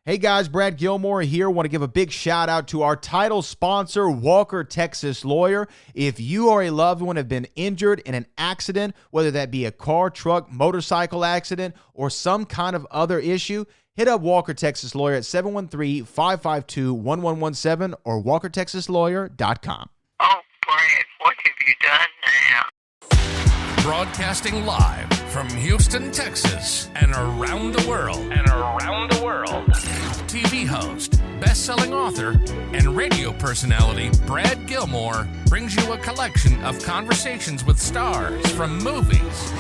Hey guys, Brad Gilmore here. Want to give a big shout out to our title sponsor, Walker Texas Lawyer. If you or a loved one have been injured in an accident, whether that be a car, truck, motorcycle accident, or some kind of other issue, hit up Walker Texas Lawyer at 713-552-1117 or walkertexaslawyer.com. Oh, Brad, what have you done now? Broadcasting live from Houston, Texas, and around the world. TV host, best-selling author, and radio personality Brad Gilmore brings you a collection of conversations with stars from movies.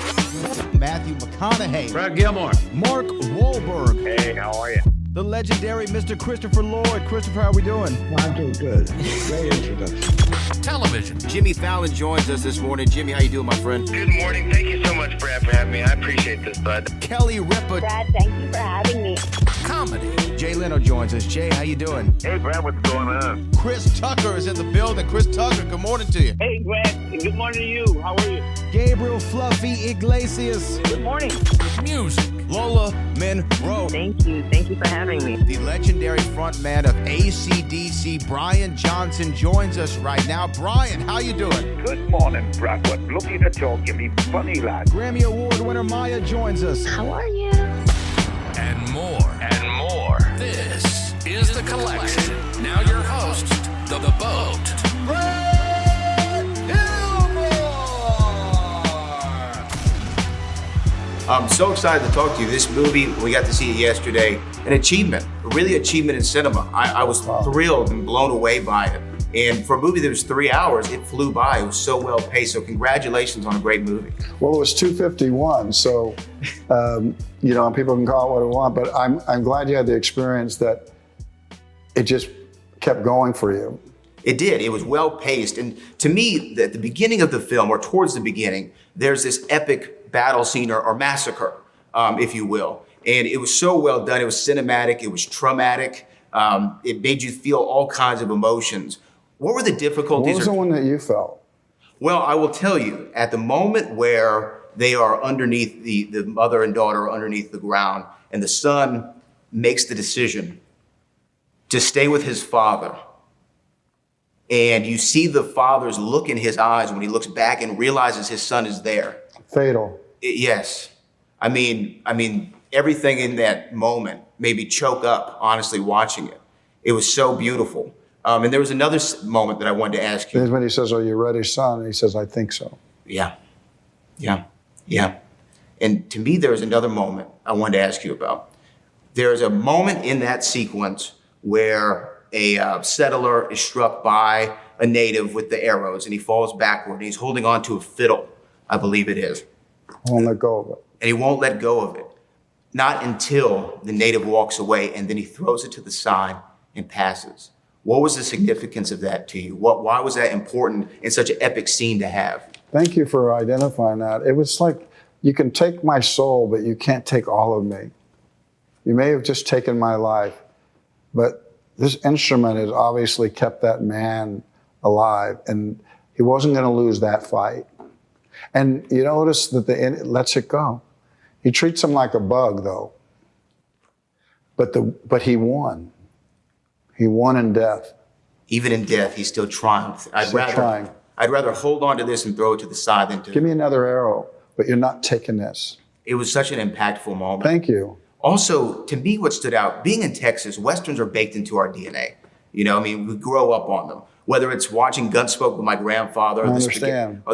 Matthew McConaughey. Brad Gilmore. Mark Wahlberg. Hey, how are you? The legendary Mr. Christopher Lloyd. Christopher, how are we doing? I'm doing good. Great introduction. Television. Jimmy Fallon joins us this morning. Jimmy, how you doing, my friend? Good morning. Thank you so much, Brad, for having me. I appreciate this, bud. Kelly Ripa. Brad, thank you for having me. Comedy. Jay Leno joins us. Jay, how you doing? Hey, Brad, what's going on? Chris Tucker is in the building. Chris Tucker, good morning to you. Hey, Brad. Good morning to you. How are you? Gabriel Fluffy Iglesias. Good morning. Music. Lola Monroe. Thank you. Thank you for having me. The legendary frontman of AC/DC, Brian Johnson, joins us right now. Brian, how you doing? Good morning, Bradford. Looking to talk to me funny lad. Grammy Award winner Maya joins us. How are you? And more. This is The Collection. Now your host, The Boat. Brad Gilmore! I'm so excited to talk to you. This movie, we got to see it yesterday, an achievement, really achievement in cinema. I was thrilled and blown away by it. And for a movie that was 3 hours, it flew by. It was so well paced. So congratulations on a great movie. Well, it was 2:51, so people can call it what they want, but I'm glad you had the experience that it just kept going for you. It did. It was well paced. And to me, at the beginning of the film, or towards the beginning, there's this epic battle scene or massacre, if you will. And it was so well done. It was cinematic. It was traumatic. It made you feel all kinds of emotions. What were the difficulties? What was the one that you felt? Well, I will tell you, at the moment where they are underneath, the mother and daughter are underneath the ground, and the son makes the decision to stay with his father, and you see the father's look in his eyes when he looks back and realizes his son is there. Fatal. Yes. I mean, everything in that moment made me choke up, honestly, watching it. It was so beautiful. And there was another moment that I wanted to ask you. That's when he says, "Are you ready, son?" And he says, "I think so." Yeah. And to me, there was another moment I wanted to ask you about. There's a moment in that sequence where a settler is struck by a native with the arrows, and he falls backward, and he's holding on to a fiddle, I believe it is. Won't let go of it. And he won't let go of it. Not until the native walks away, and then he throws it to the side and passes. What was the significance of that to you? Why was that important in such an epic scene to have? Thank you for identifying that. It was like, you can take my soul, but you can't take all of me. You may have just taken my life, but this instrument has obviously kept that man alive, and he wasn't going to lose that fight. And you notice that it lets it go. He treats him like a bug, though. But he won. He won in death. Even in death, he still triumphed. I'd rather hold on to this and throw it to the side than to... Give me another arrow, but you're not taking this. It was such an impactful moment. Thank you. Also, to me, what stood out, being in Texas, Westerns are baked into our DNA. We grow up on them. Whether it's watching Gunsmoke with my grandfather or the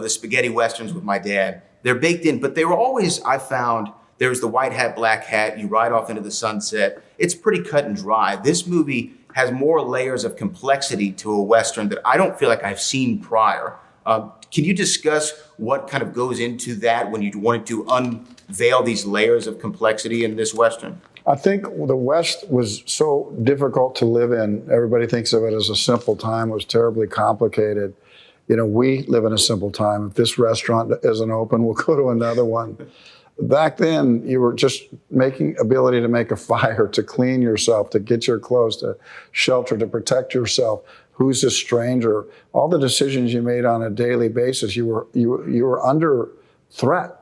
spaghetti Westerns with my dad, they're baked in, but they were always, I found, there's the white hat, black hat, you ride off into the sunset. It's pretty cut and dry. This movie has more layers of complexity to a Western that I don't feel like I've seen prior. Can you discuss what kind of goes into that when you wanted to unveil these layers of complexity in this Western? I think the West was so difficult to live in. Everybody thinks of it as a simple time. It was terribly complicated. We live in a simple time. If this restaurant isn't open, we'll go to another one. Back then, you were just ability to make a fire, to clean yourself, to get your clothes, to shelter, to protect yourself. Who's a stranger? All the decisions you made on a daily basis, you were under threat.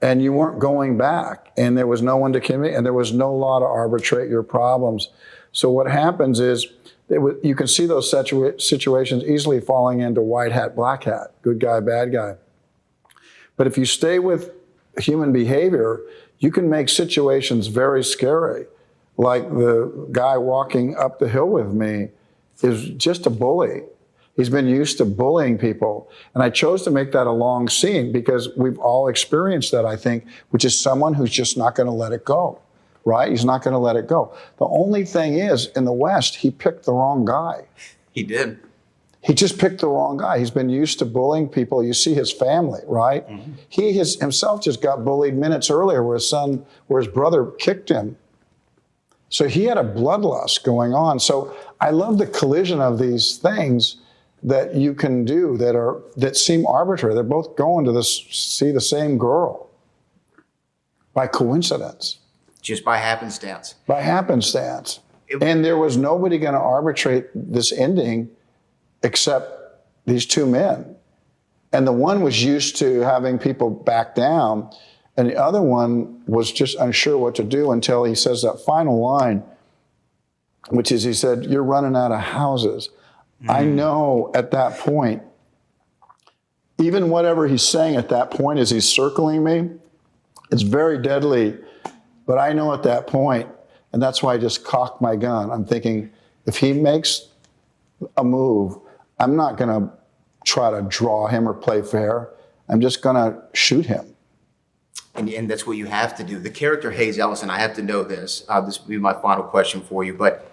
and you weren't going back, and there was no one to commit, and there was no law to arbitrate your problems. So what happens is, you can see those situations easily falling into white hat, black hat, good guy, bad guy. But if you stay with human behavior, you can make situations very scary. Like the guy walking up the hill with me is just a bully. He's been used to bullying people. And I chose to make that a long scene because we've all experienced that, I think, which is someone who's just not going to let it go, right? He's not going to let it go. The only thing is, in the West, he picked the wrong guy. He did. He just picked the wrong guy. He's been used to bullying people. You see his family, right? Mm-hmm. He himself just got bullied minutes earlier where his brother kicked him. So he had a bloodlust going on. So I love the collision of these things that you can do that seem arbitrary. They're both going to see the same girl by coincidence. Just by happenstance. By happenstance. And there was nobody going to arbitrate this ending except these two men. And the one was used to having people back down, and the other one was just unsure what to do until he says that final line, which is, he said, "You're running out of houses." I know at that point, even whatever he's saying at that point as he's circling me, it's very deadly. But I know at that point, and that's why I just cocked my gun. I'm thinking, if he makes a move, I'm not going to try to draw him or play fair. I'm just going to shoot him. And that's what you have to do. The character Hayes Ellison, I have to know this. This will be my final question for you. But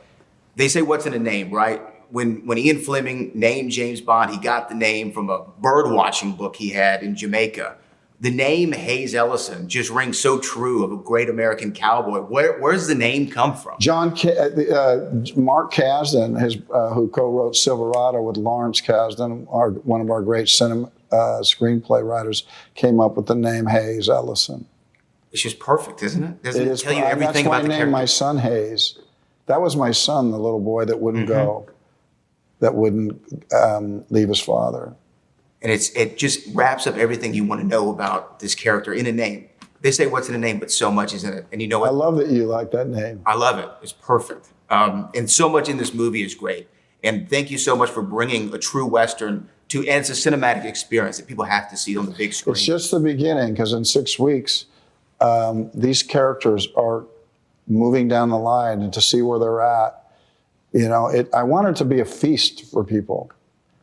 they say what's in a name, right? When Ian Fleming named James Bond, he got the name from a bird watching book he had in Jamaica. The name Hayes Ellison just rings so true of a great American cowboy. Where does the name come from? Mark Kasdan, who co-wrote Silverado with Lawrence Kasdan, one of our great screenplay writers, came up with the name Hayes Ellison. It's just perfect, isn't it? Doesn't it tell you everything about the character? That's why I named my son Hayes. That was my son, the little boy that wouldn't go, that wouldn't leave his father. And it just wraps up everything you want to know about this character in a name. They say what's in a name, but so much is in it. And you know what? I love that you like that name. I love it. It's perfect. And so much in this movie is great. And thank you so much for bringing a true Western and it's a cinematic experience that people have to see on the big screen. It's just the beginning, because in 6 weeks, these characters are moving down the line, and to see where they're at, I want it to be a feast for people.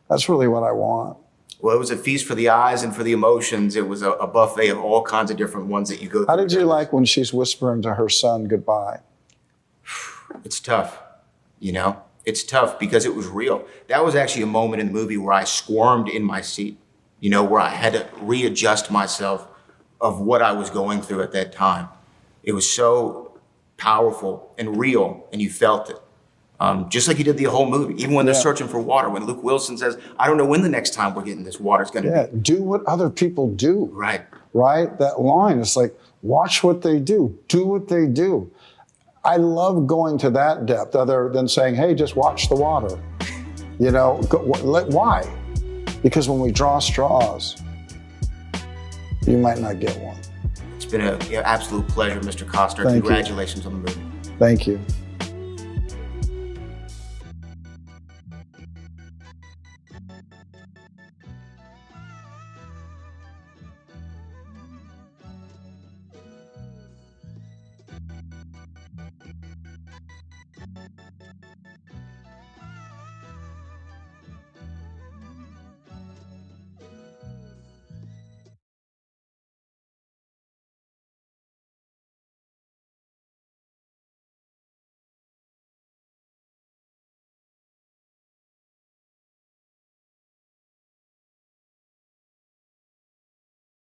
That's really what I want. Well, it was a feast for the eyes and for the emotions. It was a buffet of all kinds of different ones that you go through. How did you like when she's whispering to her son goodbye? It's tough, It's tough because it was real. That was actually a moment in the movie where I squirmed in my seat, where I had to readjust myself of what I was going through at that time. It was so powerful and real, and you felt it. Just like you did the whole movie, even when they're searching for water, when Luke Wilson says, "I don't know when the next time we're getting this water is going to be." Do what other people do. Right. Right? That line, it's like, watch what they do. Do what they do. I love going to that depth other than saying, hey, just watch the water. Why? Because when we draw straws, you might not get one. It's been an absolute pleasure, Mr. Costner. Congratulations on the movie. Thank you.